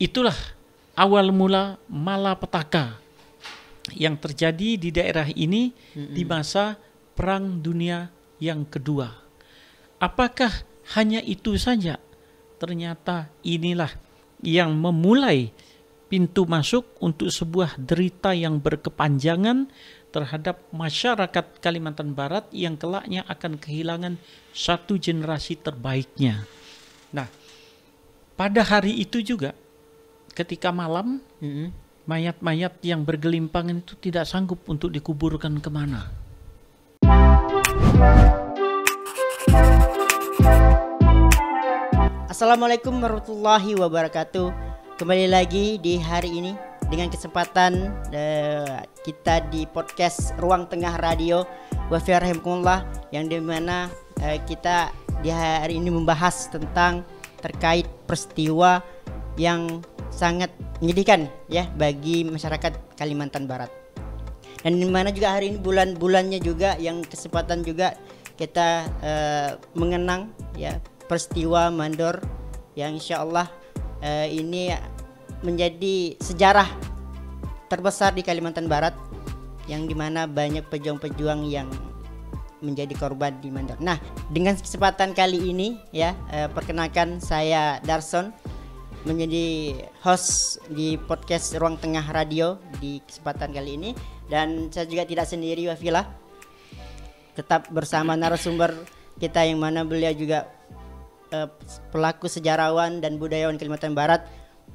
itulah awal mula malapetaka yang terjadi di daerah ini di masa Perang Dunia yang kedua. Apakah hanya itu saja? Ternyata inilah yang memulai pintu masuk untuk sebuah derita yang berkepanjangan terhadap masyarakat Kalimantan Barat yang kelaknya akan kehilangan satu generasi terbaiknya. Nah, pada hari itu juga ketika malam, mayat-mayat yang bergelimpangan itu tidak sanggup untuk dikuburkan kemana. Assalamualaikum warahmatullahi wabarakatuh. Kembali lagi di hari ini dengan kesempatan kita di podcast Ruang Tengah Radio Wafiyarahimkumullah, yang dimana kita di hari ini membahas tentang terkait peristiwa yang sangat menyedihkan ya bagi masyarakat Kalimantan Barat. Dan dimana juga hari ini bulan-bulannya juga yang kesempatan juga kita mengenang ya peristiwa Mandor yang insyaallah ini menjadi sejarah terbesar di Kalimantan Barat, yang dimana banyak pejuang-pejuang yang menjadi korban di Mandor. Nah, dengan kesempatan kali ini ya, perkenalkan saya Darson menjadi host di podcast Ruang Tengah Radio di kesempatan kali ini, dan saya juga tidak sendiri Wafilah, tetap bersama narasumber kita yang mana beliau juga pelaku sejarawan dan budayawan Kalimantan Barat,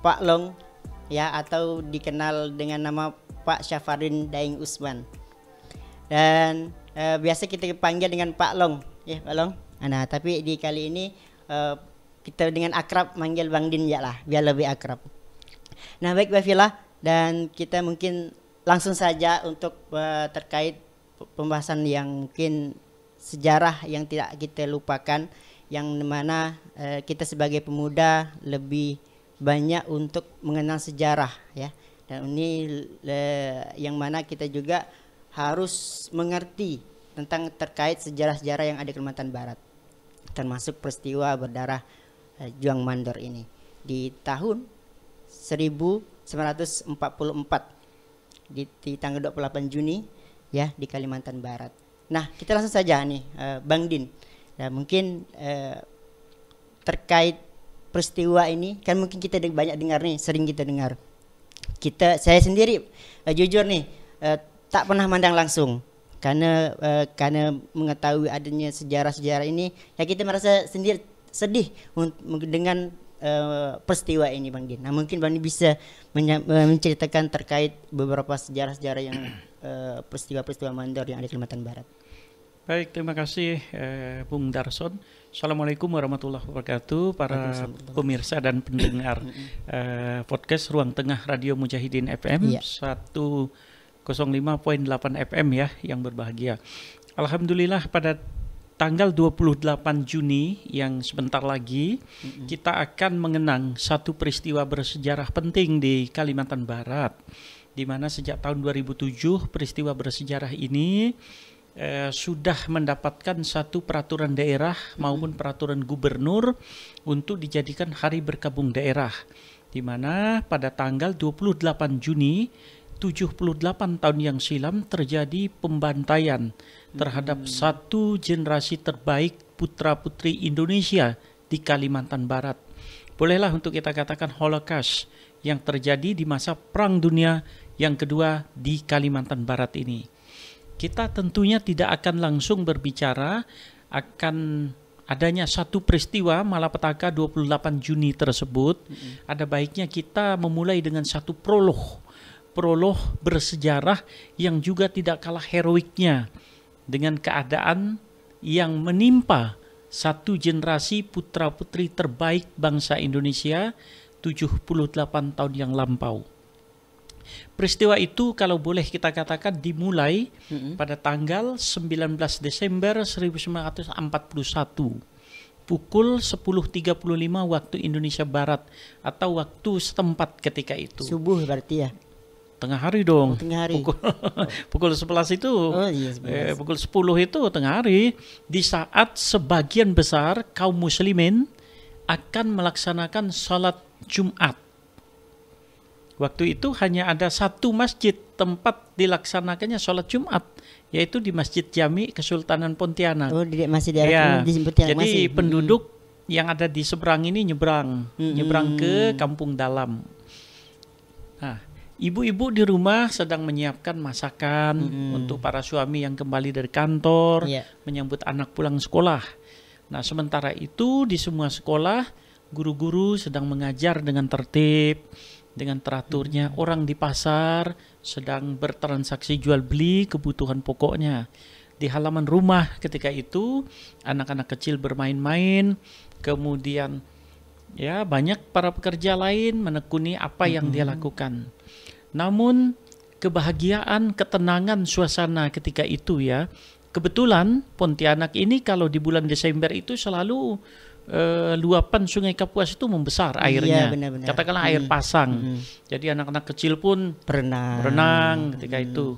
Pak Long ya, atau dikenal dengan nama Pak Syafardin Daeng Usman. Dan biasa kita panggil dengan Pak Long ya, Pak Long. Nah, tapi di kali ini kita dengan akrab manggil Bang Din ya lah, biar lebih akrab. Nah, baik Wafilah, dan kita mungkin langsung saja untuk terkait pembahasan yang mungkin sejarah yang tidak kita lupakan, yang mana kita sebagai pemuda lebih banyak untuk mengenal sejarah ya. Dan ini yang mana kita juga harus mengerti tentang terkait sejarah-sejarah yang ada di Kalimantan Barat, termasuk peristiwa berdarah Juang Mandor ini di tahun 1944 di tanggal 28 Juni ya di Kalimantan Barat. Nah, kita langsung saja nih Bang Din. Nah, mungkin terkait peristiwa ini kan mungkin kita banyak dengar nih, sering kita dengar. Saya sendiri jujur nih tak pernah mandang langsung karena mengetahui adanya sejarah-sejarah ini ya, kita merasa sendiri sedih dengan peristiwa ini Bang Din. Nah, mungkin Bang Din bisa menceritakan terkait beberapa sejarah-sejarah yang peristiwa-peristiwa Mandor yang ada di Kalimantan Barat. Baik, terima kasih Bung Darson. Assalamualaikum warahmatullahi wabarakatuh, para pemirsa dan pendengar podcast Ruang Tengah Radio Mujahidin FM 105.8 FM ya yang berbahagia. Alhamdulillah, pada tanggal 28 Juni yang sebentar lagi kita akan mengenang satu peristiwa bersejarah penting di Kalimantan Barat, di mana sejak tahun 2007 peristiwa bersejarah ini sudah mendapatkan satu peraturan daerah maupun peraturan gubernur untuk dijadikan hari berkabung daerah, di mana pada tanggal 28 Juni 78 tahun yang silam terjadi pembantaian terhadap satu generasi terbaik putra-putri Indonesia di Kalimantan Barat. Bolehlah untuk kita katakan Holocaust yang terjadi di masa Perang Dunia yang kedua di Kalimantan Barat ini. Kita tentunya tidak akan langsung berbicara akan adanya satu peristiwa malapetaka 28 Juni tersebut. Ada baiknya kita memulai dengan satu prolog bersejarah yang juga tidak kalah heroiknya dengan keadaan yang menimpa satu generasi putra-putri terbaik bangsa Indonesia 78 tahun yang lampau. Peristiwa itu kalau boleh kita katakan dimulai pada tanggal 19 Desember 1941 pukul 10.35 waktu Indonesia Barat atau waktu setempat ketika itu. Subuh berarti ya? Tengah hari dong. Tengah hari. Pukul 11 itu. Pukul 10 itu tengah hari, di saat sebagian besar kaum muslimin akan melaksanakan salat Jumat Waktu itu hanya ada satu masjid tempat dilaksanakannya sholat Jumat, yaitu di Masjid Jami Kesultanan Pontianak. Oh, masih di daerah di Pontianak. Jadi penduduk yang ada di seberang ini nyebrang ke kampung dalam. Nah, ibu-ibu di rumah sedang menyiapkan masakan untuk para suami yang kembali dari kantor, menyambut anak pulang sekolah. Nah, sementara itu di semua sekolah guru-guru sedang mengajar dengan tertib, dengan teraturnya. Orang di pasar sedang bertransaksi jual beli kebutuhan pokoknya. Di halaman rumah ketika itu anak-anak kecil bermain-main, kemudian ya banyak para pekerja lain menekuni apa yang dia lakukan. Namun kebahagiaan, ketenangan suasana ketika itu ya, kebetulan Pontianak ini kalau di bulan Desember itu selalu luapan Sungai Kapuas itu membesar airnya. Benar-benar. Katakanlah air pasang. Jadi anak-anak kecil pun berenang ketika itu.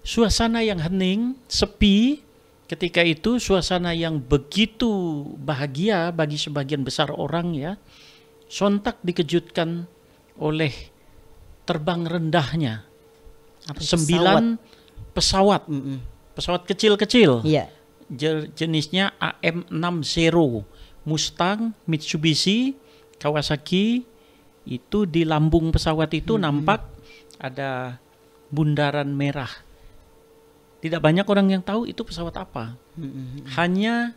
Suasana yang hening, sepi ketika itu, suasana yang begitu bahagia bagi sebagian besar orang ya. Sontak dikejutkan oleh terbang rendahnya 9 pesawat. Pesawat kecil-kecil. Iya. Jenisnya AM60, Mustang, Mitsubishi, Kawasaki. Itu di lambung pesawat itu nampak ada bundaran merah. Tidak banyak orang yang tahu itu pesawat apa. Hanya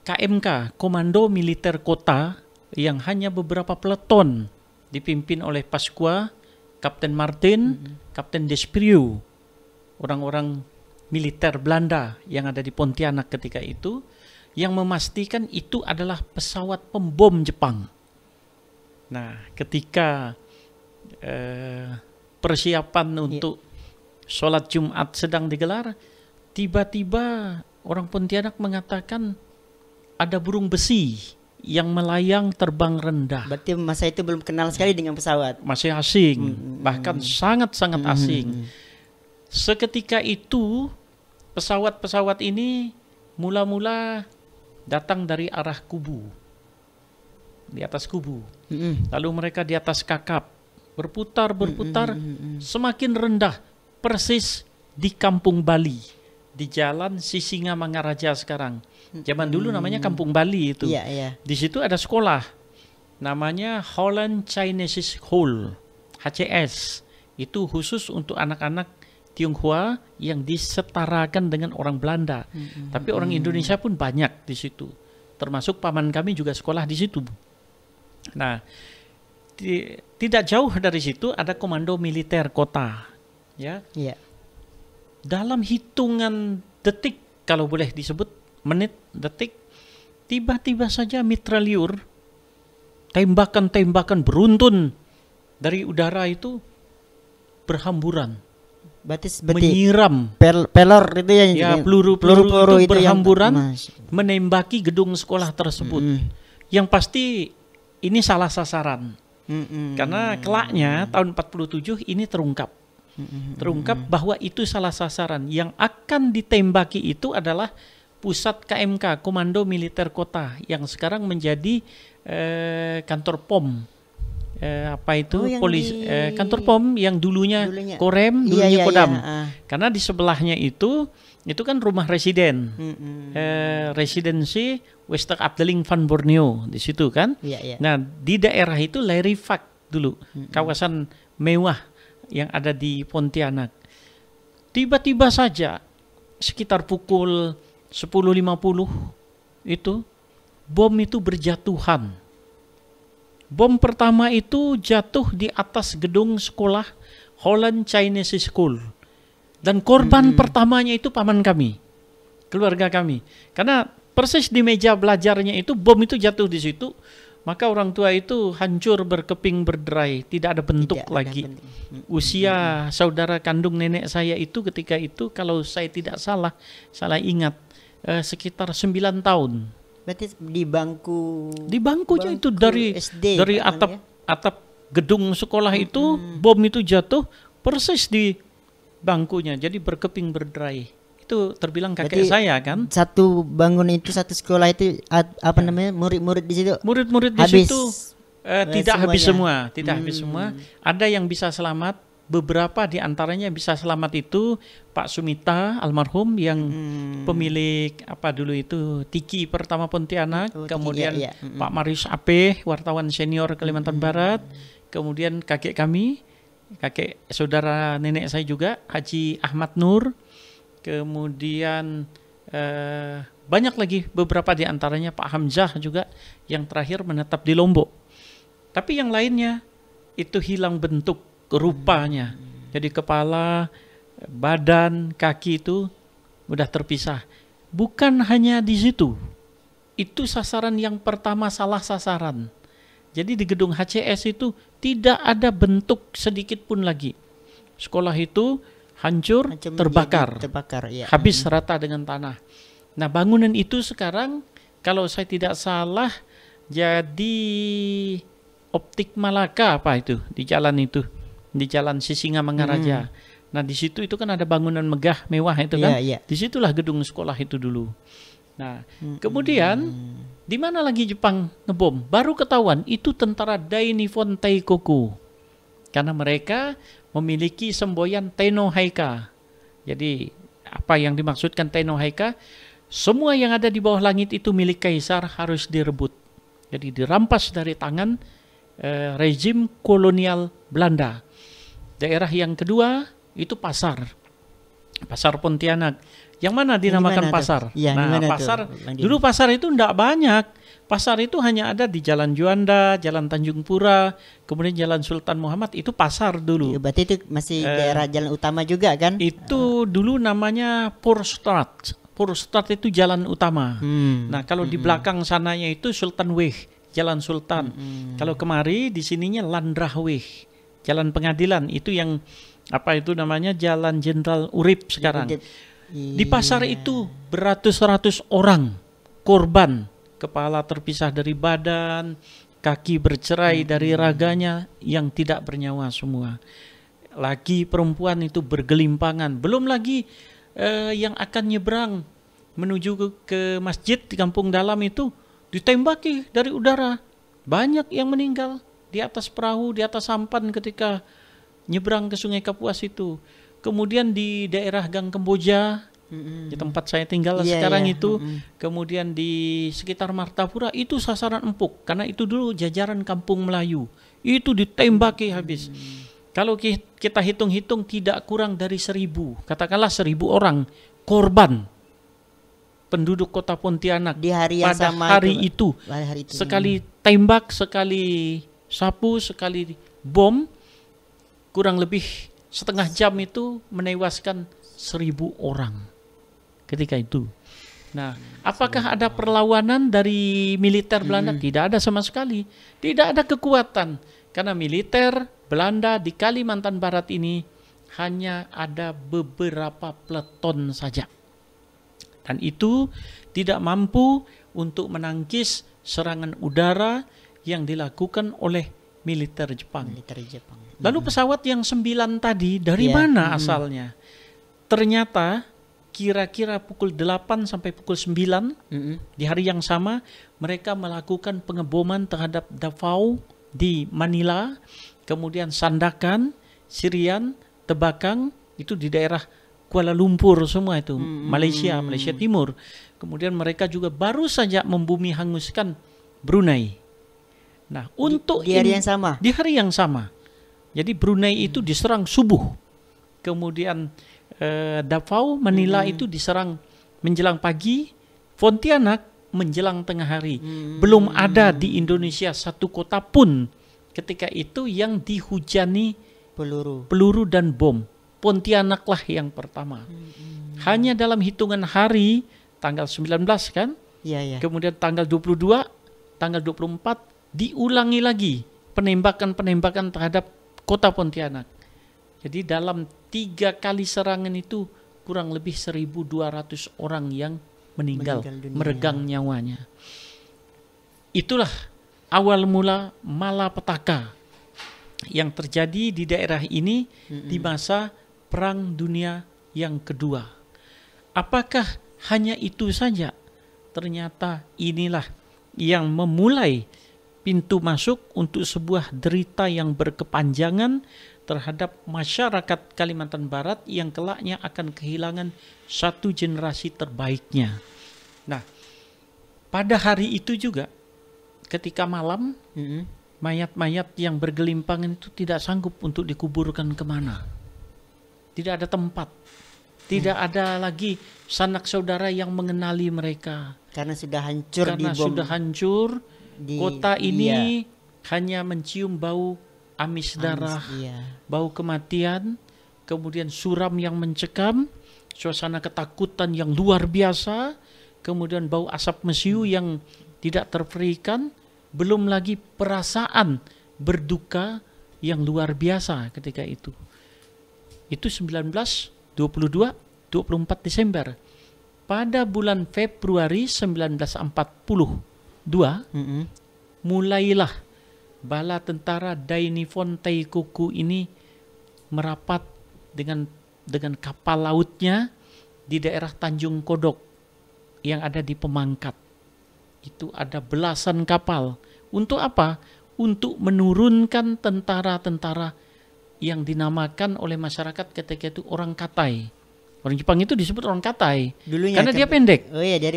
KMK, Komando Militer Kota, yang hanya beberapa peleton dipimpin oleh Pasqua, Kapten Martin, Kapten Desprieu, orang-orang militer Belanda yang ada di Pontianak ketika itu, yang memastikan itu adalah pesawat pembom Jepang. Nah, ketika persiapan untuk sholat Jumat sedang digelar, tiba-tiba orang Pontianak mengatakan ada burung besi yang melayang terbang rendah. Berarti masa itu belum kenal sekali dengan pesawat. Masih asing, bahkan sangat-sangat asing. Seketika itu pesawat-pesawat ini mula-mula datang dari arah kubu, di atas kubu. Lalu mereka di atas kakap, berputar, semakin rendah, persis di Kampung Bali, di Jalan Sisingamangaraja sekarang. Zaman dulu namanya Kampung Bali itu. Di situ ada sekolah, namanya Holland Chinese School, HCS. Itu khusus untuk anak-anak Tionghoa yang disetarakan dengan orang Belanda. Tapi orang Indonesia pun banyak di situ. Termasuk paman kami juga sekolah di situ. Nah, tidak jauh dari situ ada Komando Militer Kota. Ya. Dalam hitungan detik, kalau boleh disebut menit, detik, tiba-tiba saja mitraliur, tembakan-tembakan beruntun dari udara itu berhamburan. Berarti menyiram pelor itu ya, peluru-peluru itu berhamburan menembaki gedung sekolah tersebut. Yang pasti ini salah sasaran. Karena kelaknya tahun 47 ini terungkap bahwa itu salah sasaran. Yang akan ditembaki itu adalah pusat KMK, Komando Militer Kota, yang sekarang menjadi kantor POM. Kantor POM yang dulunya Korem, dulunya Kodam. Karena di sebelahnya itu kan rumah residen, residensi Wester Abdeling van Borneo di situ kan. Nah, di daerah itu Lerifak dulu, kawasan mewah yang ada di Pontianak. Tiba-tiba saja sekitar pukul 10.50 itu bom itu berjatuhan. Bom pertama itu jatuh di atas gedung sekolah Holland Chinese School. Dan korban pertamanya itu paman kami, keluarga kami. Karena persis di meja belajarnya itu bom itu jatuh di situ. Maka orang tua itu hancur berkeping berderai, tidak ada bentuk lagi. Usia saudara kandung nenek saya itu ketika itu, kalau saya tidak salah ingat, sekitar 9 tahun. Berarti di bangkunya itu dari SD, dari atap gedung sekolah itu bom itu jatuh persis di bangkunya, jadi berkeping berderai. Itu terbilang kakek saya kan. Satu bangun itu, satu sekolah itu apa namanya, murid-murid di situ. Murid-murid di situ Tidak habis semua, tidak habis semua. Ada yang bisa selamat, beberapa di antaranya bisa selamat itu Pak Sumita almarhum yang pemilik apa dulu itu Tiki Pertama Pontianak, kemudian Pak Marius Ape, wartawan senior Kalimantan Barat, kemudian kakek kami, kakek saudara nenek saya juga Haji Ahmad Nur, kemudian banyak lagi beberapa di antaranya Pak Hamzah juga yang terakhir menetap di Lombok. Tapi yang lainnya itu hilang bentuk rupanya. Jadi kepala, badan, kaki itu udah terpisah. Bukan hanya di situ. Itu sasaran yang pertama salah sasaran. Jadi di gedung HCS itu tidak ada bentuk sedikit pun lagi. Sekolah itu hancur, terbakar. Habis rata dengan tanah. Nah, bangunan itu sekarang kalau saya tidak salah jadi Optik Malaka apa itu di jalan itu, di jalan Sisingamangaraja. Nah di situ itu kan ada bangunan megah mewah itu kan, disitulah gedung sekolah itu dulu. Nah kemudian di mana lagi Jepang ngebom? Baru ketahuan itu tentara Dainippon Teikoku, karena mereka memiliki semboyan Tenno Haika. Jadi apa yang dimaksudkan Tenno Haika? Semua yang ada di bawah langit itu milik kaisar, harus direbut. Jadi dirampas dari tangan rezim kolonial Belanda. Daerah yang kedua itu pasar Pontianak. Yang mana dinamakan pasar? Nah, pasar dulu pasar itu tidak banyak. Pasar itu hanya ada di Jalan Juanda, Jalan Tanjung Pura, kemudian Jalan Sultan Muhammad, itu pasar dulu. Berarti itu masih daerah jalan utama juga kan? Itu dulu namanya Poorstraat. Poorstraat itu jalan utama. Nah, kalau di belakang sananya itu Sultanweg, Jalan Sultan. Kalau kemari di sininya Landrahweg, Jalan Pengadilan, itu yang apa itu namanya Jalan Jenderal Urip sekarang. Di pasar itu beratus-ratus orang korban, kepala terpisah dari badan, kaki bercerai dari raganya yang tidak bernyawa semua. Lagi perempuan itu bergelimpangan, belum lagi yang akan nyebrang menuju ke masjid di kampung dalam itu ditembaki dari udara. Banyak yang meninggal di atas perahu, di atas sampan ketika nyebrang ke Sungai Kapuas itu. Kemudian di daerah Gang Kemboja, di tempat saya tinggal sekarang itu, kemudian di sekitar Martapura itu sasaran empuk, karena itu dulu jajaran kampung Melayu. Itu ditembaki habis. Kalau kita hitung-hitung tidak kurang dari 1.000, katakanlah 1.000 orang korban penduduk kota Pontianak di hari yang pada sama hari itu. Sekali tembak, sekali sapu, sekali bom, kurang lebih setengah jam itu menewaskan 1.000 orang ketika itu. Nah, apakah ada perlawanan dari militer Belanda? Tidak ada sama sekali. Tidak ada kekuatan, karena militer Belanda di Kalimantan Barat ini hanya ada beberapa peleton saja. Dan itu tidak mampu untuk menangkis serangan udara yang dilakukan oleh militer Jepang. Lalu pesawat yang 9 tadi dari mana asalnya? Ternyata kira-kira pukul 8 sampai pukul 9 di hari yang sama mereka melakukan pengeboman terhadap Davao di Manila, kemudian Sandakan, Sirian, Tebakang, itu di daerah Kuala Lumpur semua itu, Malaysia Timur. Kemudian mereka juga baru saja membumi hanguskan Brunei. Nah, untuk di hari yang sama. Di hari yang sama. Jadi Brunei itu diserang subuh. Kemudian Davao, Manila itu diserang menjelang pagi, Pontianak menjelang tengah hari. Belum ada di Indonesia satu kota pun ketika itu yang dihujani peluru dan bom. Pontianaklah yang pertama. Hanya dalam hitungan hari, tanggal 19 kan? Kemudian tanggal 22, tanggal 24 diulangi lagi penembakan-penembakan terhadap kota Pontianak. Jadi dalam 3 kali serangan itu kurang lebih 1.200 orang yang meninggal meregang nyawanya. Itulah awal mula malapetaka yang terjadi di daerah ini di masa Perang Dunia yang kedua. Apakah hanya itu saja? Ternyata inilah yang memulai pintu masuk untuk sebuah derita yang berkepanjangan terhadap masyarakat Kalimantan Barat yang kelaknya akan kehilangan satu generasi terbaiknya. Nah, pada hari itu juga ketika malam, mayat-mayat yang bergelimpangan itu tidak sanggup untuk dikuburkan kemana. Tidak ada tempat. Tidak ada lagi sanak saudara yang mengenali mereka. Karena sudah hancur Karena sudah hancur. Kota ini iya, hanya mencium bau amis darah, iya. bau kematian, kemudian suram yang mencekam, suasana ketakutan yang luar biasa, kemudian bau asap mesiu yang tidak terperikan, belum lagi perasaan berduka yang luar biasa ketika itu. Itu 19, 22, 24 Desember. Pada bulan Februari 1942, mulailah bala tentara Dainifon Taikuku ini merapat dengan kapal lautnya di daerah Tanjung Kodok yang ada di Pemangkat. Itu ada belasan kapal. Untuk apa? Untuk menurunkan tentara-tentara yang dinamakan oleh masyarakat ketika itu orang Katai. Orang Jepang itu disebut orang Katai Dulunya karena dia pendek. Oh iya, dari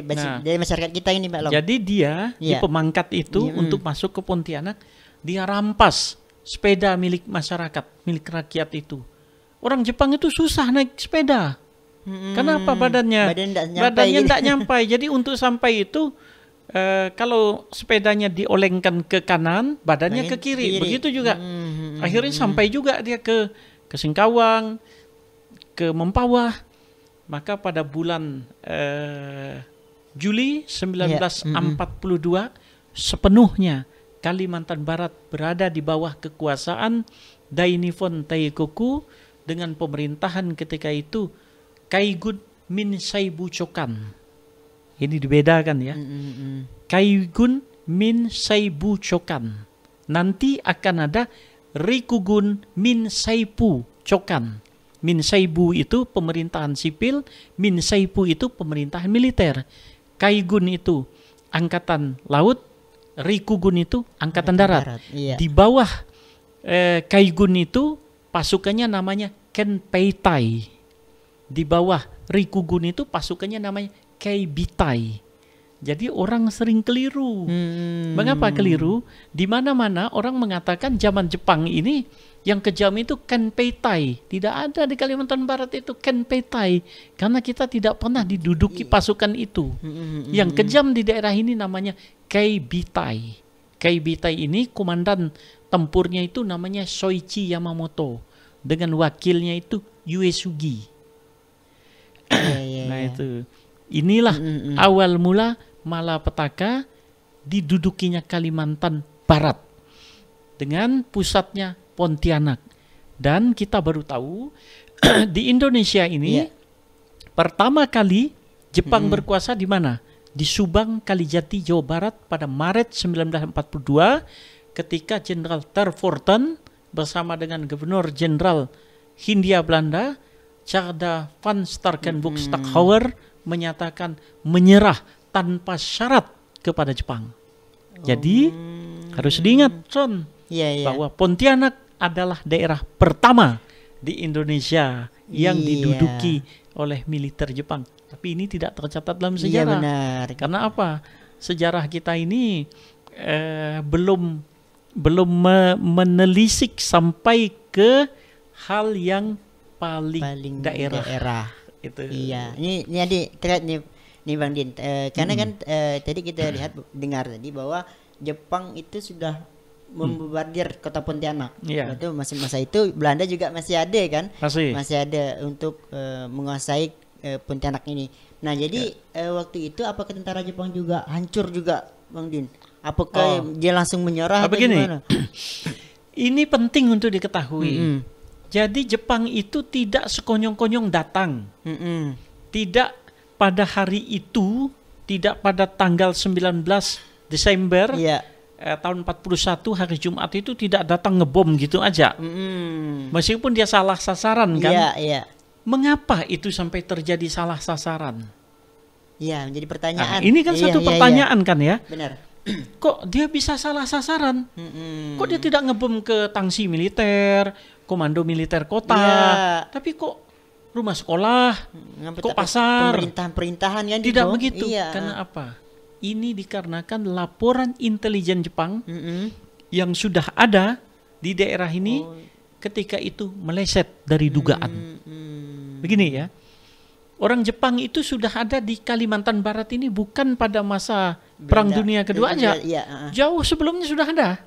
masyarakat kita ini, Pak Long. Jadi dia di Pemangkat itu untuk masuk ke Pontianak, dia rampas sepeda milik masyarakat, milik rakyat itu. Orang Jepang itu susah naik sepeda. Kenapa badannya? Badannya tidak nyampai. Jadi untuk sampai itu kalau sepedanya diolengkan ke kanan, badannya ke kiri. Begitu juga. Akhirnya sampai juga dia ke Singkawang, ke Mempawah. Maka pada bulan Juli 1942 sepenuhnya Kalimantan Barat berada di bawah kekuasaan Dainifon Taikoku dengan pemerintahan ketika itu Kaigun Min Saibu Chokan. Ini dibedakan ya. Kaigun Min Saibu Chokan. Nanti akan ada Rikugun Min Saipu Chokan. Min Saibu itu pemerintahan sipil, Min Saipu itu pemerintahan militer. Kaigun itu angkatan laut, Rikugun itu angkatan darat. Iya. Di bawah Kaigun itu pasukannya namanya Kenpeitai. Di bawah Rikugun itu pasukannya namanya Keibitai. Jadi orang sering keliru. Mengapa keliru? Di mana-mana orang mengatakan zaman Jepang ini yang kejam itu Kenpeitai. Tidak ada di Kalimantan Barat itu Kenpeitai. Karena kita tidak pernah diduduki pasukan itu. Yang kejam di daerah ini namanya Keibitai. Keibitai ini komandan tempurnya itu namanya Soichi Yamamoto. Dengan wakilnya itu Uesugi. Nah itu. Inilah awal mula malapetaka didudukinya Kalimantan Barat dengan pusatnya Pontianak. Dan kita baru tahu di Indonesia ini pertama kali Jepang berkuasa di mana? Di Subang, Kalijati, Jawa Barat pada Maret 1942 ketika Jenderal Tervorten bersama dengan Gubernur Jenderal Hindia Belanda Tjarda van Starkenborg-Stackhauer menyatakan menyerah tanpa syarat kepada Jepang. Jadi harus diingat, Son, bahwa Pontianak adalah daerah pertama di Indonesia yang diduduki oleh militer Jepang. Tapi ini tidak tercatat dalam sejarah. Benar. Karena apa? Sejarah kita ini belum menelisik sampai ke hal yang paling daerah. Itu. Iya, ini adik terkait nih Bang Din. Karena kan tadi kita dengar tadi bahwa Jepang itu sudah membombardir kota Pontianak. Itu masa itu Belanda juga masih ada kan? Masih ada untuk menguasai Pontianak ini. Nah, jadi waktu itu apakah tentara Jepang juga hancur juga, Bang Din? Apakah dia langsung menyerah atau gimana? Ini penting untuk diketahui. Jadi Jepang itu tidak sekonyong-konyong datang. Tidak pada hari itu, tidak pada tanggal 19 Desember tahun 41 hari Jumat itu tidak datang ngebom gitu aja. Meskipun dia salah sasaran kan. Mengapa itu sampai terjadi salah sasaran? Iya, menjadi pertanyaan. Ini kan satu pertanyaan kan ya. Benar. kok dia bisa salah sasaran? Kok dia tidak ngebom ke tangsi militer, komando militer kota, tapi kok rumah sekolah, kok pasar, pemerintahan kan tidak begitu. Karena apa? Ini dikarenakan laporan intelijen Jepang yang sudah ada di daerah ini ketika itu meleset dari dugaan. Begini ya, orang Jepang itu sudah ada di Kalimantan Barat ini bukan pada masa Perang Dunia Kedua aja. Jauh sebelumnya sudah ada.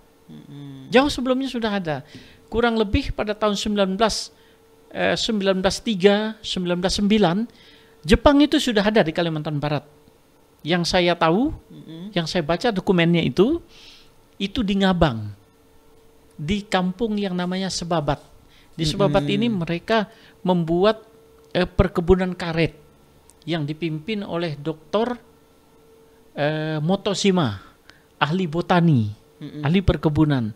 Jauh sebelumnya sudah ada. Kurang lebih pada tahun 1903, 1909, Jepang itu sudah ada di Kalimantan Barat. Yang saya tahu, yang saya baca dokumennya itu di Ngabang, di kampung yang namanya Sebabat. Di Sebabat ini mereka membuat perkebunan karet yang dipimpin oleh Dr. Motoshima, ahli botani, ahli perkebunan.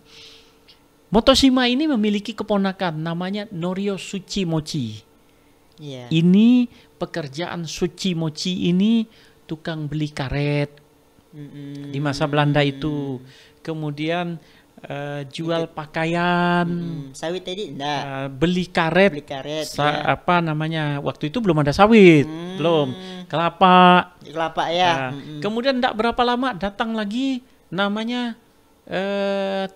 Motoshima ini memiliki keponakan namanya Norio Tsuchimochi. Ini pekerjaan Tsuchimochi ini tukang beli karet di masa Belanda itu. Kemudian jual pakaian, sawit tadi enggak, beli karet apa namanya, waktu itu belum ada sawit, belum, kelapa ya. Kemudian enggak berapa lama datang lagi namanya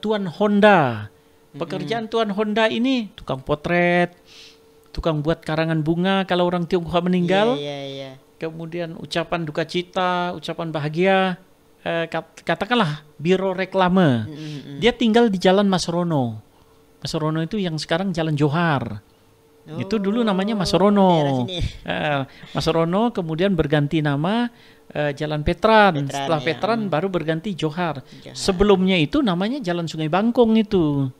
Tuan Honda. Pekerjaan Tuan Honda ini tukang potret, tukang buat karangan bunga kalau orang Tionghoa meninggal. Kemudian ucapan duka cita, ucapan bahagia, katakanlah biro reklame. Dia tinggal di Jalan Mas Rono. Mas Rono itu yang sekarang Jalan Johar. Itu dulu namanya Mas Rono. Mas Rono kemudian berganti nama Jalan Petran. Setelah Petran baru berganti Johar. Sebelumnya itu namanya Jalan Sungai Bangkong itu.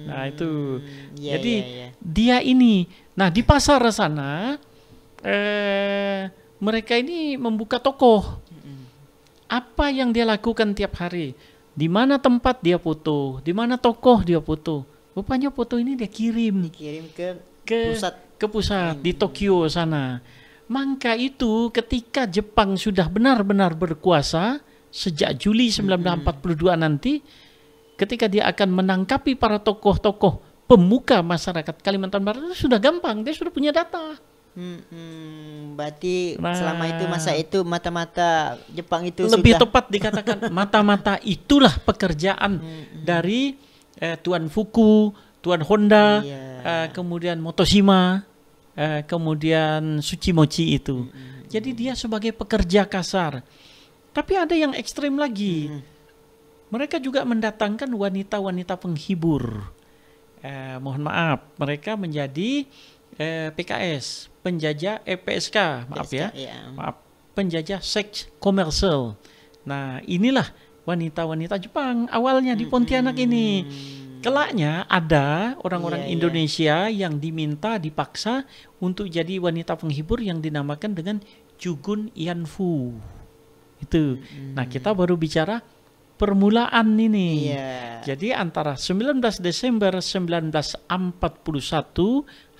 Nah itu. Jadi dia ini. Nah di pasar sana mereka ini membuka toko. Apa yang dia lakukan tiap hari? Di mana tempat dia foto, di mana tokoh dia foto. Rupanya foto ini dia kirim ke pusat di Tokyo sana. Maka itu ketika Jepang sudah benar-benar berkuasa sejak Juli 1942 nanti, ketika dia akan menangkapi para tokoh-tokoh pemuka masyarakat Kalimantan Barat itu sudah gampang, dia sudah punya data. Berarti selama itu masa itu mata-mata Jepang itu lebih sudah... tepat dikatakan mata-mata itulah pekerjaan dari Tuan Fuku, Tuan Honda, kemudian Motoshima, kemudian Tsuchimochi itu. Jadi dia sebagai pekerja kasar. Tapi ada yang ekstrim lagi. Mereka juga mendatangkan wanita-wanita penghibur. Mohon maaf, mereka menjadi PKS, penjajah PSK, maaf PSK, maaf, penjajah seks komersial. Nah, inilah wanita-wanita Jepang awalnya di Pontianak ini. Kelaknya ada orang-orang Indonesia yang diminta, dipaksa untuk jadi wanita penghibur yang dinamakan dengan Jugun Yanfu. Itu. Nah, kita baru bicara permulaan ini. Jadi antara 19 Desember 1941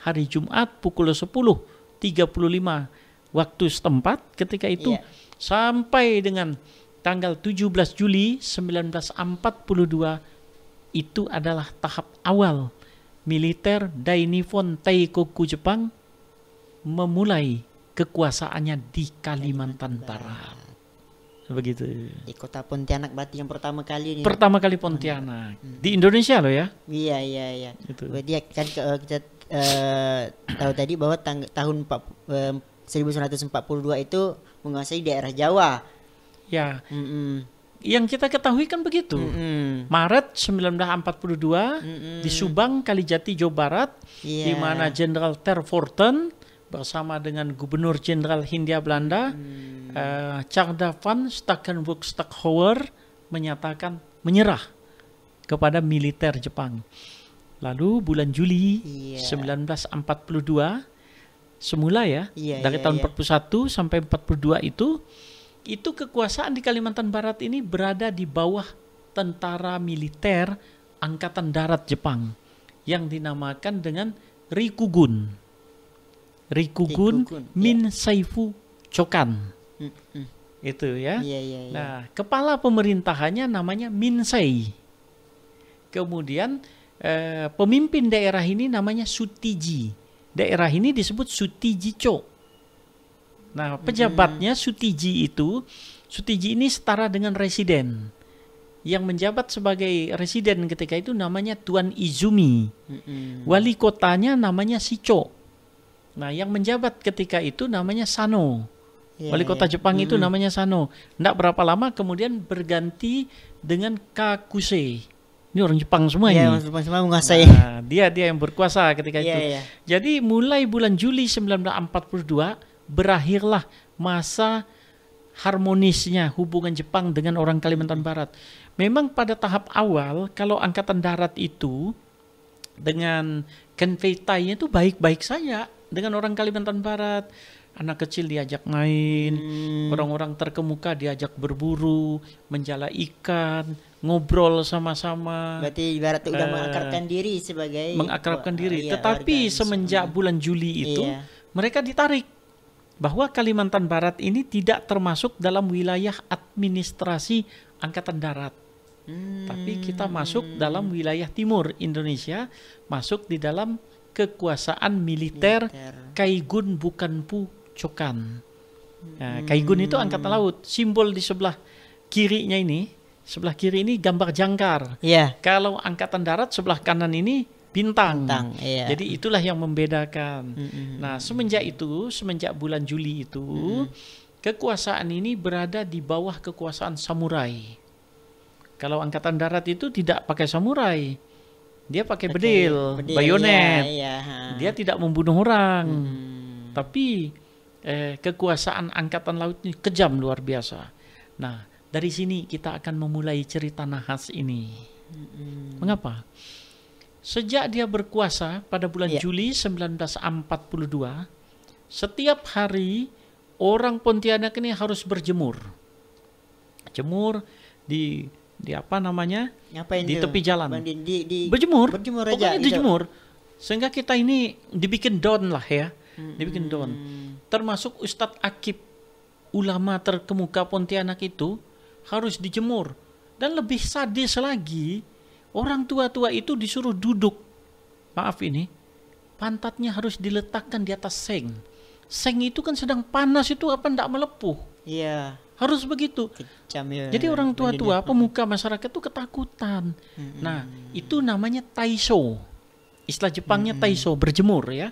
hari Jumat pukul 10.35 waktu setempat ketika itu sampai dengan tanggal 17 Juli 1942 itu adalah tahap awal militer Dainippon Taikoku Jepang memulai kekuasaannya di Kalimantan Barat. Begitu. Di kota Pontianak berarti yang pertama kali ini. Pertama kali Pontianak. Di Indonesia loh ya. Iya. Itu. Dia kan kita tahu tadi bahwa tahun 1942 itu menguasai daerah Jawa. Ya. Yang kita ketahui kan begitu. Maret 1942 di Subang, Kalijati, Jawa Barat, di mana Jenderal Tervorten bersama dengan Gubernur Jenderal Hindia Belanda, Tjarda van Stackenburg-Stackhauer menyatakan menyerah kepada militer Jepang. Lalu bulan Juli 1942 semula dari tahun 41 sampai 42 itu kekuasaan di Kalimantan Barat ini berada di bawah tentara militer Angkatan Darat Jepang yang dinamakan dengan Rikugun Min Saifu Chokan. Itu ya. Iya. Nah, kepala pemerintahannya namanya Minsei. Kemudian pemimpin daerah ini namanya Sutiji. Daerah ini disebut Sutijicho. Nah, pejabatnya Sutiji ini setara dengan residen. Yang menjabat sebagai residen ketika itu namanya Tuan Izumi. Wali kotanya namanya Shicho. Nah, yang menjabat ketika itu namanya Sano. Wali kota Jepang itu namanya Sano. Tidak berapa lama kemudian berganti dengan Kakuse. Ini orang Jepang semua ini. Orang Jepang semua menguasai. Nah, dia yang berkuasa ketika itu. Jadi mulai bulan Juli 1942 berakhirlah masa harmonisnya hubungan Jepang dengan orang Kalimantan Barat. Memang pada tahap awal kalau Angkatan Darat itu dengan Kenfeitai itu baik-baik saja dengan orang Kalimantan Barat. Anak kecil diajak main, orang-orang terkemuka diajak berburu, menjala ikan, ngobrol sama-sama. Berarti ibarat udah mengakrabkan diri sebagai diri. Tetapi semenjak bulan Juli itu mereka ditarik bahwa Kalimantan Barat ini tidak termasuk dalam wilayah administrasi Angkatan Darat. Tapi kita masuk dalam wilayah timur Indonesia, masuk di dalam kekuasaan militer Kaigun Bukanpu Cokan. Nah, Kaigun itu angkatan laut. Simbol di sebelah kirinya ini, sebelah kiri ini gambar jangkar. Kalau angkatan darat sebelah kanan ini bintang. Jadi itulah yang membedakan. Nah, semenjak bulan Juli itu, kekuasaan ini berada di bawah kekuasaan samurai. Kalau angkatan darat itu tidak pakai samurai. Dia pakai bedil, bayonet. Dia tidak membunuh orang. Tapi kekuasaan angkatan laut ini kejam luar biasa. Nah, dari sini kita akan memulai cerita nahas ini. Mengapa? Sejak dia berkuasa pada bulan Juli 1942, setiap hari orang Pontianak ini harus berjemur. Jemur di apa namanya? Di tepi jalan. Berjemur pokoknya dijemur. Sehingga kita ini dibikin down lah ya. Dibikin down. Termasuk Ustadz Akib, ulama terkemuka Pontianak itu harus dijemur. Dan lebih sadis lagi, orang tua-tua itu disuruh duduk. Maaf ini, pantatnya harus diletakkan di atas seng. Seng itu kan sedang panas itu apa enggak melepuh. Harus begitu. Jadi orang tua-tua, pemuka masyarakat itu ketakutan. Nah, itu namanya taisho. Istilah Jepangnya taisho, berjemur ya.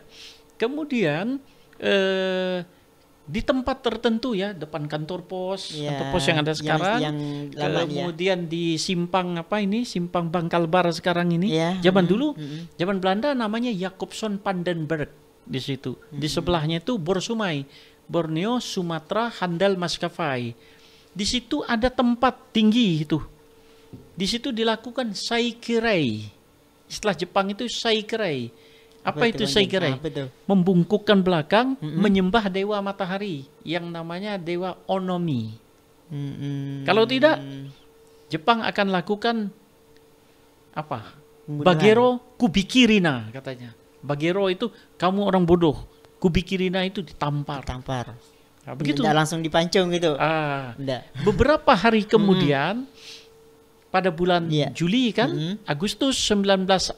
Kemudian di tempat tertentu ya, depan kantor pos yang ada sekarang, kemudian di simpang simpang Bangkalbar sekarang ini. Zaman dulu, zaman Belanda namanya Jacobson Pandenberg di situ. Di sebelahnya itu Borsumai, Borneo, Sumatera, Handal Maskapai. Di situ ada tempat tinggi itu. Di situ dilakukan saikirei. Istilah Jepang itu saikirei. Apa itu saikirei? Membungkukkan belakang, menyembah dewa matahari yang namanya dewa Onomi. Kalau tidak, Jepang akan lakukan apa? Bagero kubikirina katanya. Bagero itu kamu orang bodoh. Kubikirina itu ditampar. Nah, begitu. Tidak langsung dipancung gitu. Beberapa hari kemudian pada bulan Juli kan, Agustus 1942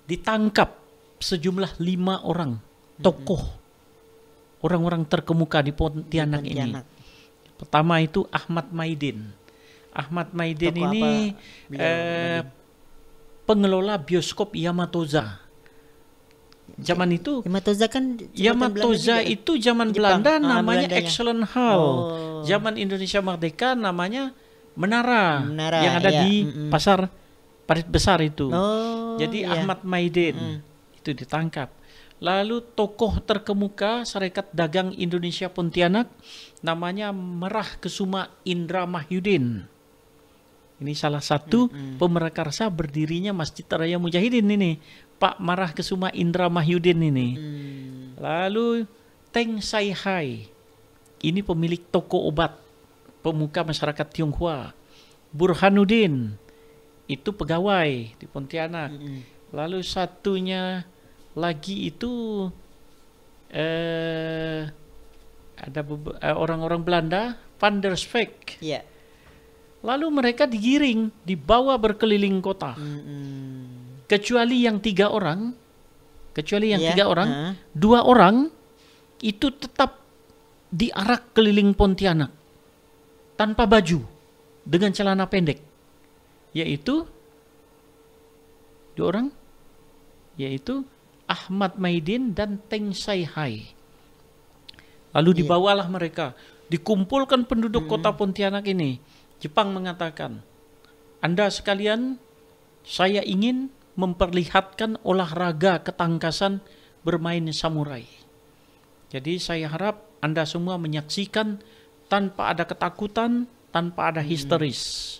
ditangkap sejumlah 5 orang tokoh orang-orang terkemuka di Pontianak ini. Pertama itu Ahmad Maidin. Ahmad Maidin tokoh ini pengelola bioskop Yamatoza. Zaman itu Yamatoza itu zaman Belanda namanya Excellent Hall. Zaman Indonesia Merdeka namanya Menara yang ada di pasar Parit Besar itu. Jadi Ahmad Maidin itu ditangkap. Lalu tokoh terkemuka Serikat Dagang Indonesia Pontianak namanya Merah Kesuma Indra Mahyudin. Ini salah satu pemerakarsa berdirinya Masjid Raya Mujahidin ini, Pak Merah Kesuma Indra Mahyudin ini. Lalu Teng Sai Hai, ini pemilik toko obat, pemuka masyarakat Tionghoa. Burhanuddin, itu pegawai di Pontianak. Lalu satunya lagi itu ada orang-orang Belanda, Van der Spek. Iya. Lalu mereka digiring, dibawa berkeliling kota. Kecuali yang 3 orang, 3 orang, 2 orang itu tetap diarak keliling Pontianak tanpa baju, dengan celana pendek, yaitu 2 orang, yaitu Ahmad Maidin dan Teng Sai Hai. Lalu dibawalah mereka, dikumpulkan penduduk kota Pontianak ini. Jepang mengatakan, Anda sekalian, saya ingin memperlihatkan olahraga ketangkasan bermain samurai. Jadi saya harap Anda semua menyaksikan tanpa ada ketakutan, tanpa ada histeris.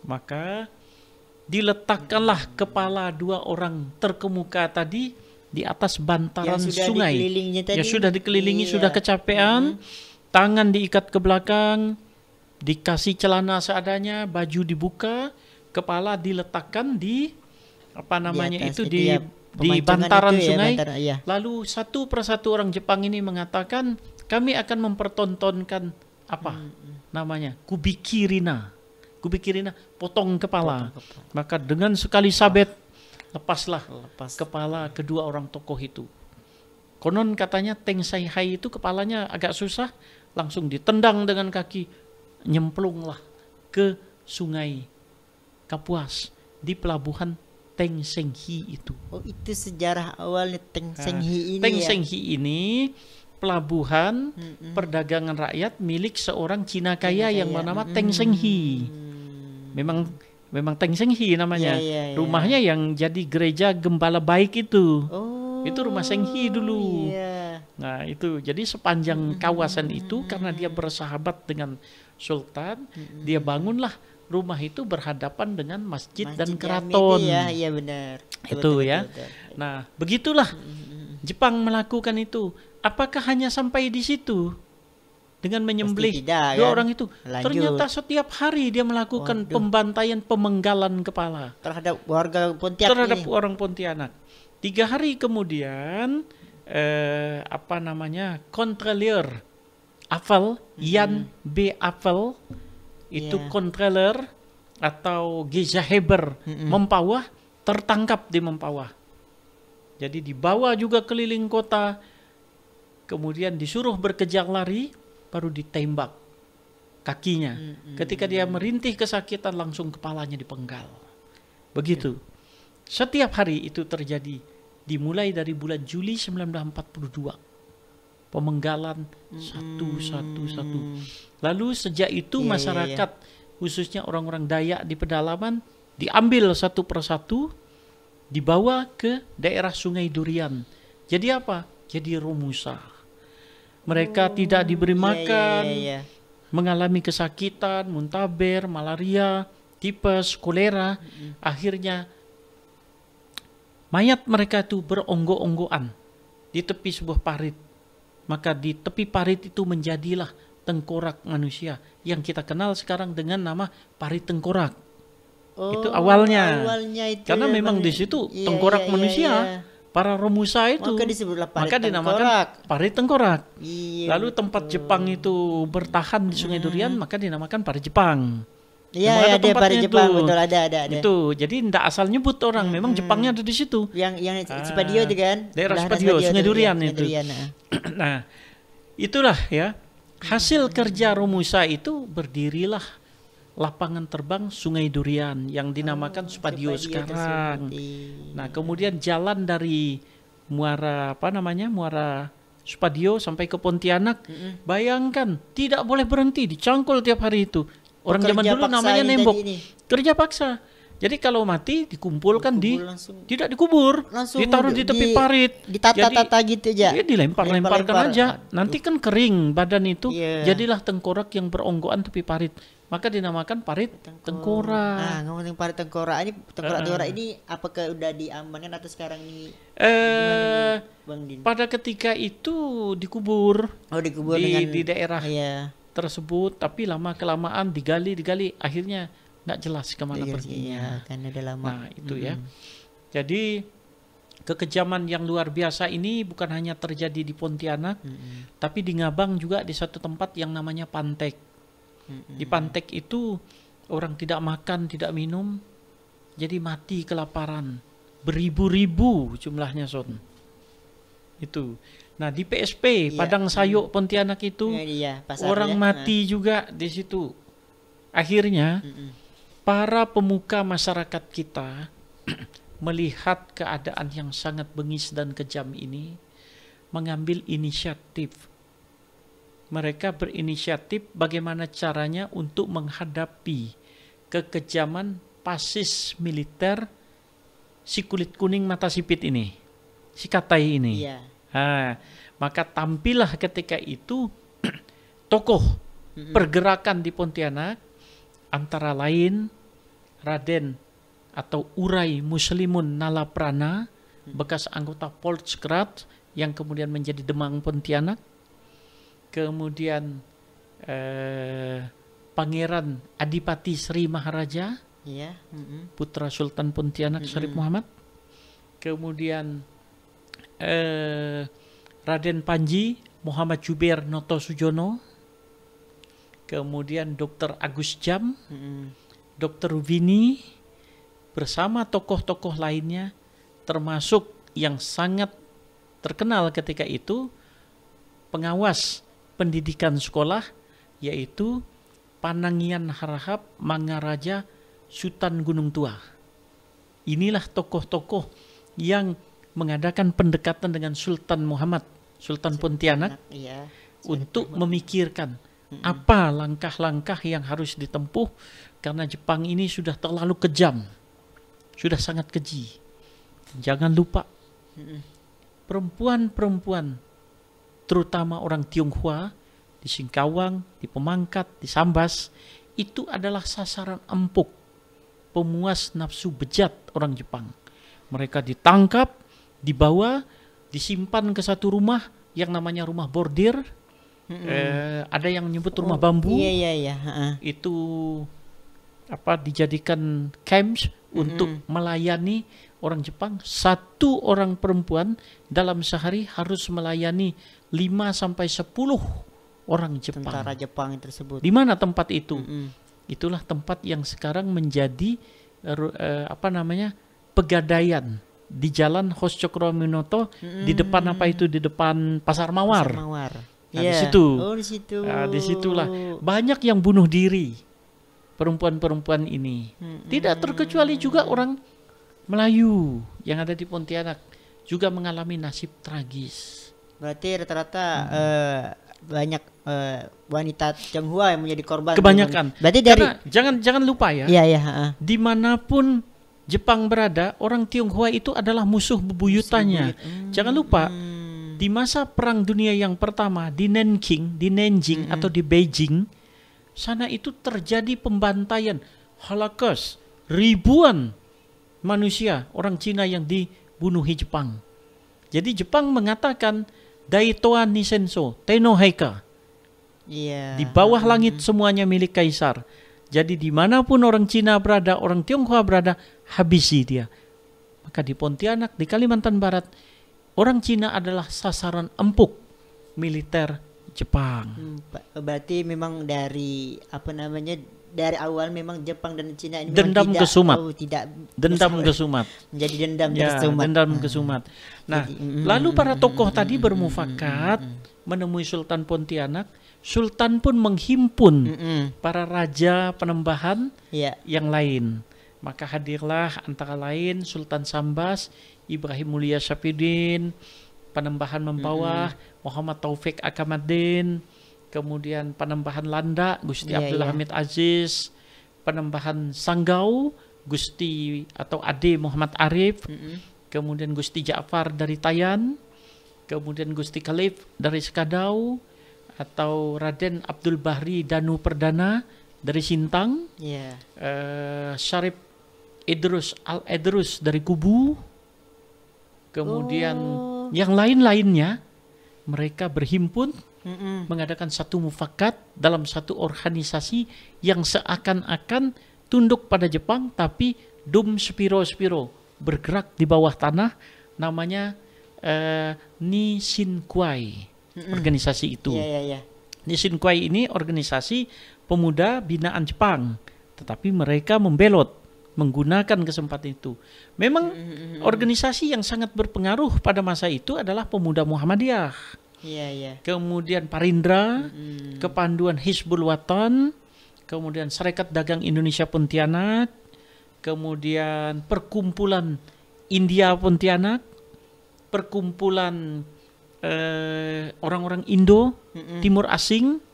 Maka diletakkanlah kepala 2 orang terkemuka tadi di atas bantaran sungai. Ya sudah dikelilingi, sudah kecapean, tangan diikat ke belakang, dikasih celana seadanya, baju dibuka, kepala diletakkan di di bantaran sungai. Lalu satu persatu orang Jepang ini mengatakan, kami akan mempertontonkan kubikirina. Kubikirina, potong kepala. Maka dengan sekali sabet lepaslah kepala kedua orang tokoh itu. Konon katanya Teng Sai Hai itu kepalanya agak susah, langsung ditendang dengan kaki, nyemplunglah ke sungai Kapuas di pelabuhan Teng Seng Hi itu. Oh, itu sejarah awalnya Teng Seng Hi ini. Teng Seng Hi ini pelabuhan perdagangan rakyat milik seorang Cina kaya yang bernama Teng Seng Hi. Memang Teng Seng Hi namanya. Rumahnya yang jadi gereja Gembala Baik itu. Itu rumah Seng Hi dulu. Nah, itu. Jadi sepanjang kawasan itu karena dia bersahabat dengan Sultan, dia bangunlah rumah itu berhadapan dengan masjid dan keraton. Iya benar. Itu ya. Nah, begitulah Jepang melakukan itu. Apakah hanya sampai di situ? Dengan menyembelih 2 orang itu. Ternyata setiap hari dia melakukan pembantaian, pemenggalan kepala terhadap warga Pontianak. Terhadap orang Pontianak. 3 hari kemudian Kontroler Afel, Yan B. Afel itu Kontroler atau Gezaheber Mempawah tertangkap di Mempawah. Jadi dibawa juga keliling kota, kemudian disuruh berkejar lari, baru ditembak kakinya. Ketika dia merintih kesakitan, langsung kepalanya dipenggal. Begitu. Setiap hari itu terjadi, dimulai dari bulan Juli 1942. Pemenggalan satu. Lalu sejak itu masyarakat, khususnya orang-orang Dayak di pedalaman, diambil satu persatu, dibawa ke daerah Sungai Durian. Jadi apa? Jadi Romusa. Mereka tidak diberi makan, mengalami kesakitan, muntaber, malaria, tipes, kolera. Akhirnya mayat mereka itu beronggo-onggoan di tepi sebuah parit. Maka di tepi parit itu menjadilah tengkorak manusia yang kita kenal sekarang dengan nama parit tengkorak. Itu awalnya itu karena memang di situ tengkorak manusia. Para Romusa itu maka dinamakan parit tengkorak. Lalu tempat Jepang itu bertahan di Sungai Durian, maka dinamakan parit Jepang. Iya, ada parit Jepang, betul, ada. Itu jadi tidak asal nyebut orang, memang Jepangnya ada di situ. Yang Spadio itu kan? Daerah Spadio, Sungai Durian itu. Nah, itulah ya hasil kerja Romusa itu berdirilah lapangan terbang Sungai Durian yang dinamakan Spadio sekarang. Nah, kemudian jalan dari Muara Spadio sampai ke Pontianak. Bayangkan, tidak boleh berhenti, dicangkul tiap hari itu. Orang zaman dulu namanya nembok. Kerja paksa. Jadi kalau mati dikumpulkan tidak dikubur, ditaruh di tepi parit, ditata-tata gitu aja. Dia dilempar-lemparkan aja. Nanti kan kering badan itu, jadilah tengkorak yang beronggoan tepi parit. Maka dinamakan parit tengkorak. Nah, ngomongin parit tengkorak ini, tengkorak ini apakah udah diamankan atau sekarang ini? Pada ketika itu dikubur. Dikubur di daerah tersebut, tapi lama kelamaan digali, akhirnya nggak jelas kemana perginya. Kan ada lama. Nah itu ya. Jadi kekejaman yang luar biasa ini bukan hanya terjadi di Pontianak, tapi di Ngabang juga di satu tempat yang namanya Pantek. Di Pantek itu orang tidak makan, tidak minum, jadi mati kelaparan. Beribu-ribu jumlahnya, Son. Itu. Nah, di PSP Padang Sayuk Pontianak itu orang mati juga di situ. Akhirnya para pemuka masyarakat kita melihat keadaan yang sangat bengis dan kejam ini, mengambil inisiatif. Mereka berinisiatif bagaimana caranya untuk menghadapi kekejaman fasis militer si kulit kuning mata sipit ini, si Katai ini. Maka tampillah ketika itu tokoh pergerakan di Pontianak, antara lain Raden atau Urai Muslimun Nalaprana, bekas anggota Polskrat yang kemudian menjadi Demang Pontianak. Kemudian Pangeran Adipati Sri Maharaja, putra Sultan Pontianak Syarif Muhammad. Kemudian Raden Panji Muhammad Jubair Noto Sujono. Kemudian Dr. Agus Jam, Dr. Vini, bersama tokoh-tokoh lainnya, termasuk yang sangat terkenal ketika itu, pengawas pendidikan sekolah, yaitu Panangian Harahap Mangaraja Sultan Gunung Tua. Inilah tokoh-tokoh yang mengadakan pendekatan dengan Sultan Muhammad, Sultan Pontianak, untuk memikirkan apa langkah-langkah yang harus ditempuh, karena Jepang ini sudah terlalu kejam, sudah sangat keji. Jangan lupa perempuan-perempuan, terutama orang Tionghoa di Singkawang, di Pemangkat, di Sambas, itu adalah sasaran empuk pemuas nafsu bejat orang Jepang. Mereka ditangkap, dibawa, disimpan ke satu rumah yang namanya rumah bordir. Ada yang menyebut rumah bambu. Itu dijadikan camps untuk melayani orang Jepang. Satu orang perempuan dalam sehari harus melayani 5-10 orang Jepang. Tentara Jepang tersebut. Di mana tempat itu? Itulah tempat yang sekarang menjadi pegadaian di Jalan Hos Cokroaminoto, di depan di depan Pasar Mawar. Di situ. Di situlah banyak yang bunuh diri, perempuan-perempuan ini. Tidak terkecuali juga orang Melayu yang ada di Pontianak juga mengalami nasib tragis. Berarti rata-rata banyak wanita Tionghoa yang menjadi korban. Kebanyakan. Berarti dari jangan lupa ya. Dimanapun Jepang berada, orang Tionghoa itu adalah musuh bebuyutannya. Jangan lupa, di masa Perang Dunia yang pertama di Nanjing atau di Beijing, sana itu terjadi pembantaian, Holocaust, ribuan manusia orang Cina yang dibunuhi Jepang. Jadi Jepang mengatakan Daitoa Nisenso, Tenno Heika. Di bawah langit semuanya milik kaisar. Jadi dimanapun orang Cina berada, orang Tionghoa berada, habisi dia. Maka di Pontianak, di Kalimantan Barat, orang Cina adalah sasaran empuk militer Jepang. Berarti memang dari dari awal memang Jepang dan Cina ini dendam kesumat. Dendam kesumat. Menjadi dendam kesumat. Nah, lalu para tokoh tadi bermufakat menemui Sultan Pontianak. Sultan pun menghimpun para raja penembahan yang lain. Maka hadirlah antara lain Sultan Sambas, Ibrahim Mulia Syafidin, Panembahan Mempawah, Muhammad Taufik Akamaddin, kemudian Panembahan Landa, Gusti Abdul Hamid Aziz, Panembahan Sanggau, Gusti atau Ade Muhammad Arif, kemudian Gusti Ja'far dari Tayan, kemudian Gusti Khalif dari Sekadau, atau Raden Abdul Bahri Danu Perdana dari Sintang, Syarif Idrus Al-Idrus dari Kubu, kemudian yang lain-lainnya. Mereka berhimpun mengadakan satu mufakat dalam satu organisasi yang seakan-akan tunduk pada Jepang, tapi dum spiro-spiro bergerak di bawah tanah namanya Nishinkwai. Organisasi itu. Nishinkwai ini organisasi pemuda binaan Jepang, tetapi mereka membelot menggunakan kesempatan itu. Memang organisasi yang sangat berpengaruh pada masa itu adalah pemuda Muhammadiyah. Kemudian Parindra, Kepanduan Hizbul Watan, kemudian Serikat Dagang Indonesia Pontianak, kemudian Perkumpulan India Pontianak, Perkumpulan orang-orang Indo Timur Asing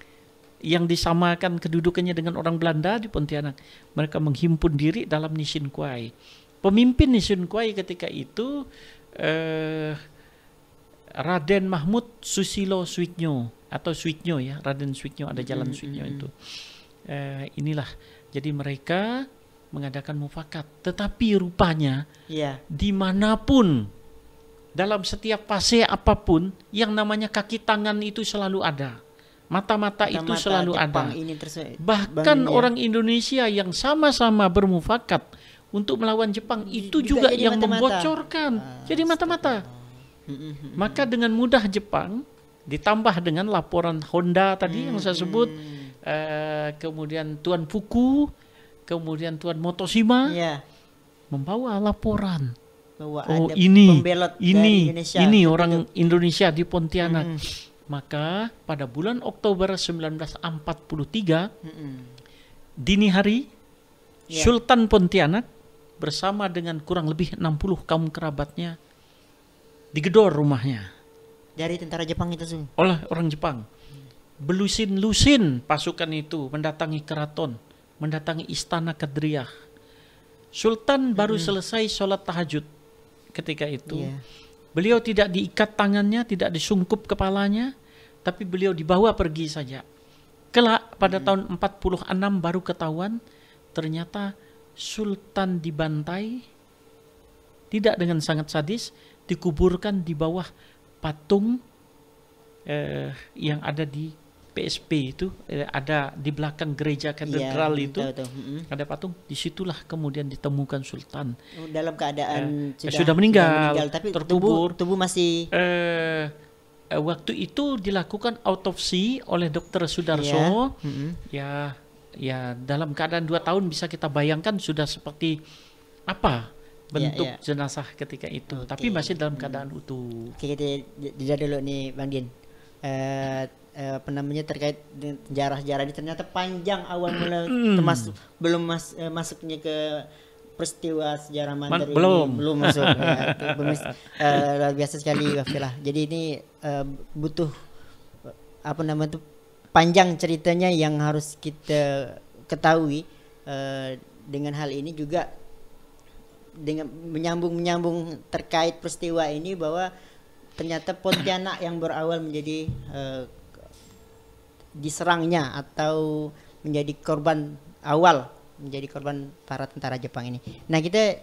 yang disamakan kedudukannya dengan orang Belanda di Pontianak. Mereka menghimpun diri dalam Nishinkwai. Pemimpin Nishinkwai ketika itu Raden Mahmud Susilo Suitnyo atau Suitnyo ya, Raden Suitnyo, ada jalan Suitnyo itu. Inilah, jadi mereka mengadakan mufakat. Tetapi rupanya dimanapun, dalam setiap fase apapun, yang namanya kaki tangan itu selalu ada. Mata-mata itu selalu ada. Bahkan orang Indonesia yang sama-sama bermufakat untuk melawan Jepang itu juga yang membocorkan. Jadi mata-mata. Maka dengan mudah Jepang, ditambah dengan laporan Honda tadi yang saya sebut, kemudian Tuan Fuku, kemudian Tuan Motoshima, membawa laporan. Ini orang Indonesia di Pontianak. Maka pada bulan Oktober 1943 dini hari, Sultan Pontianak bersama dengan kurang lebih 60 kaum kerabatnya digedor rumahnya dari tentara Jepang itu oleh orang Jepang. Belusin-lusin pasukan itu mendatangi keraton, mendatangi istana Kadriah. Sultan baru selesai sholat tahajud ketika itu. Beliau tidak diikat tangannya, tidak disungkup kepalanya, tapi beliau dibawa pergi saja. Kelak pada tahun 46 baru ketahuan, ternyata Sultan dibantai, tidak dengan sangat sadis, dikuburkan di bawah patung yang ada di PSP itu, ada di belakang gereja katedral itu, ada patung. Disitulah kemudian ditemukan Sultan dalam keadaan sudah meninggal, tapi terkubur. Tubuh masih. Waktu itu dilakukan autopsi oleh Dokter Sudarso. Ya dalam keadaan 2 tahun bisa kita bayangkan sudah seperti apa bentuk jenazah ketika itu. Tapi masih dalam keadaan utuh. Oke, kita jeda dulu nih Bang Din. Terkait dengan sejarah-sejarah ini ternyata panjang awal mula, termasuk belum masuknya ke peristiwa sejarah Mandar ini belum masuk. Luar biasa sekali Wafilah. Jadi ini butuh panjang ceritanya yang harus kita ketahui. Dengan hal ini juga dengan menyambung terkait peristiwa ini, bahwa ternyata Pontianak yang berawal menjadi diserangnya atau menjadi korban awal, menjadi korban para tentara Jepang ini. Nah, kita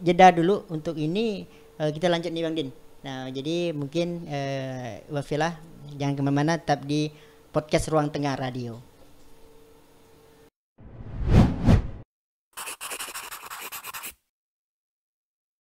jeda dulu untuk ini, kita lanjut nih Bang Din. Nah, jadi mungkin Wafilah jangan kemana-mana, tetap di podcast Ruang Tengah Radio.